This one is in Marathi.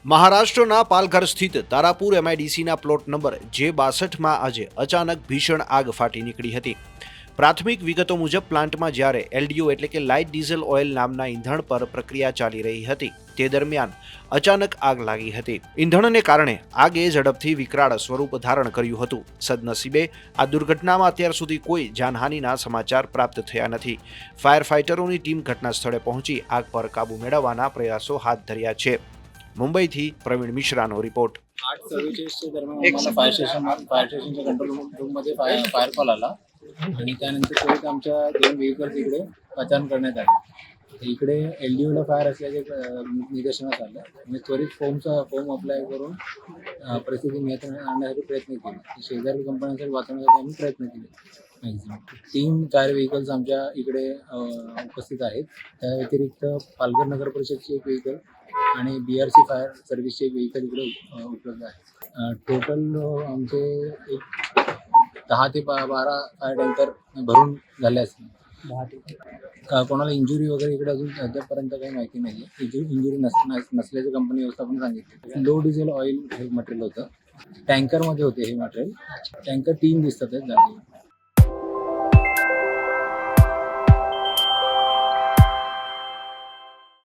મહારાષ્ટ્રના પાલઘર સ્થિત તારાપુર એમઆઈડીસીના પ્લોટ નંબર J62માં આજે અચાનક ભીષણ આગ ફાટી નીકળી હતી। પ્રાથમિક વિગતો મુજબ પ્લાન્ટમાં જ્યારે એલડીઓ એટલે કે લાઇટ ડીઝલ ઓઇલ નામના ઈંધણ પર પ્રક્રિયા ચાલી રહી હતી તે દરમિયાન અચાનક આગ લાગી હતી। ઈંધણને કારણે આગે ઝડપથી વિકરાળ સ્વરૂપ ધારણ કર્યું હતું। સદનસીબે આ દુર્ઘટનામાં અત્યાર સુધી કોઈ જાનહાનિના સમાચાર પ્રાપ્ત થયા નથી। ફાયર ફાઇટરોની ટીમ ઘટના સ્થળે પહોંચી આગ પર કાબુ મેળવવાના પ્રયાસો હાથ ધર્યા છે। मुंबईથી प्रवीण मिश्राનો रिपोर्ट। 8:44 दरम्यान आम्हाला फायर स्टेशनच्या कंट्रोल रूममध्ये फायर कॉल आला आणि त्यानंतर त्वरित आमच्या 2 व्हेकल्स इकडे पहचान करण्यात आले। इकडे एलडीओला फायर असल्याचे निदर्शनास आलं आणि त्वरित फोम अप्लाय करून परिस्थिती नियंत्रणात आणण्यासाठी प्रयत्न केले। शेजारी कंपन्यांसाठी वाचवण्यासाठी आम्ही प्रयत्न केले। मॅक्झिमम 3 फायर व्हेकल्स आमच्या इकडे उपस्थित आहेत। त्या व्यतिरिक्त पालघर नगर परिषदची एक व्हेकल आणि BRC फायर सर्व्हिसचे एक व्हेकल इकडे उपलब्ध आहे। टोटल आमचे एक 10 ते 12 फायर टँकर भरून झाले असतील। कोणाला इंजुरी वगैरे इकडे अजून अद्यापपर्यंत काही माहिती नाही आहे। इंजुरी नसल्याचं कंपनी व्यवस्थापन सांगितलं। लो डिझेल ऑइल हे मटेरियल होतं, टँकरमध्ये होते हे मटेरियल। टँकर 3 दिसतात आहेत जागेवर।